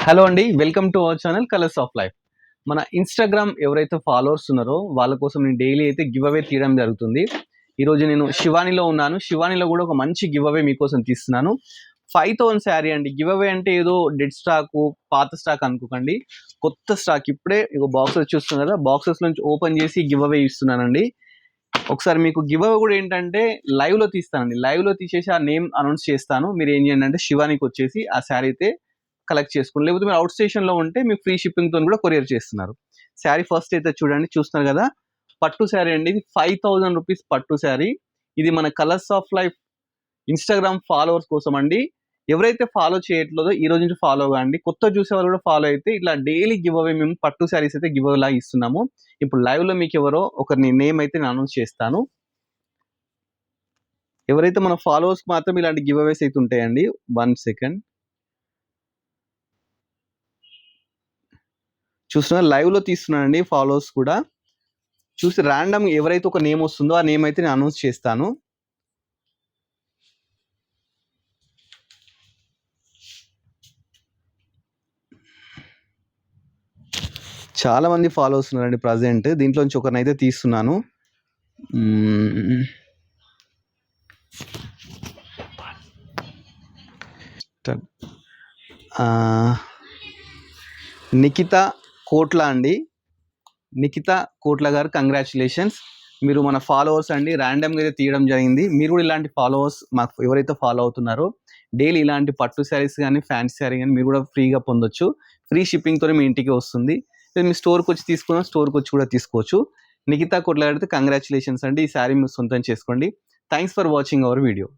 Hello అండి, welcome to our channel colours of life. మన Instagram ఎవరైతే ఫాలోవర్స్ ఉన్నారో వాళ్ళ కోసం నేను డైలీ అయితే గివ్ అవే తీయడం జరుగుతుంది. ఈరోజు నేను శివానిలో ఉన్నాను. శివానిలో కూడా ఒక మంచి గివ్ అవే మీకోసం తీస్తున్నాను. 5000 శారీ అండి. గివ్ అవే అంటే ఏదో డెడ్ స్టాక్, పాత స్టాక్ అనుకోకండి. కొత్త స్టాక్ ఇప్పుడే బాక్సెస్ చూస్తున్నాం కదా, బాక్సెస్ నుంచి ఓపెన్ చేసి గివ్ అవే ఇస్తున్నానండి. ఒకసారి మీకు గివ్ అవే కూడా ఏంటంటే లైవ్లో తీస్తానండి. లైవ్లో తీసేసి ఆ నేమ్ అనౌన్స్ చేస్తాను. మీరు ఏం చేయండి అంటే శివానికి వచ్చేసి ఆ శారీ అయితే కలెక్ట్ చేసుకోండి. లేకపోతే మీరు అవుట్ స్టేషన్లో ఉంటే మీకు ఫ్రీ షిప్పింగ్తో కూడా కొరియర్ చేస్తున్నారు. శారీ ఫస్ట్ అయితే చూడండి, చూస్తున్నారు కదా, పట్టు శారీ అండి. ఇది 5000 రూపీస్ పట్టు శారీ. ఇది మన colours of life Instagram followers కోసం అండి. ఎవరైతే ఫాలో చేయట్లేదో ఈ రోజు నుంచి ఫాలో కాండి. కొత్త చూసే వాళ్ళు కూడా ఫాలో అయితే ఇట్లా డైలీ గివ్ అవే మేము పట్టు శారీస్ అయితే గివ్ అవే లాగా ఇస్తున్నాము. ఇప్పుడు లైవ్లో మీకు ఎవరో ఒకరిని నేమ్ అయితే నేను అనౌన్స్ చేస్తాను. ఎవరైతే మన ఫాలోవర్స్ మాత్రం ఇలాంటి గివ్ అవేస్ అయితే ఉంటాయండి. 1 సెకండ్ చూస్తున్నా, లైవ్లో తీస్తున్నానండి. ఫాలోవర్స్ కూడా చూసి ర్యాండమ్ ఎవరైతే ఒక నేమ్ వస్తుందో ఆ నేమ్ అయితే నేను అనౌన్స్ చేస్తాను. చాలా మంది ఫాలోవర్స్ ఉన్నారండి ప్రజెంట్. దీంట్లోంచి ఒకరినైతే తీస్తున్నాను. నిఖిత కోట్ల అండి. నిఖిత కోట్ల గారు కంగ్రాచులేషన్స్. మీరు మన ఫాలోవర్స్ అండి. ర్యాండమ్గా అయితే తీయడం జరిగింది. మీరు కూడా ఇలాంటి ఫాలోవర్స్ మాకు ఎవరైతే ఫాలో అవుతున్నారో డైలీ ఇలాంటి పట్టు శారీస్ కానీ ఫ్యాన్సీ శారీ కానీ మీరు కూడా ఫ్రీగా పొందొచ్చు. ఫ్రీ షిప్పింగ్తో మీ ఇంటికి వస్తుంది. మీ స్టోర్కి వచ్చి తీసుకున్నా స్టోర్కి వచ్చి కూడా తీసుకోవచ్చు. నిఖిత కోట్ల గారు అయితే కంగ్రాచులేషన్స్ అండి. ఈ శారీ మీరు సొంతం చేసుకోండి. Thanks for watching our video.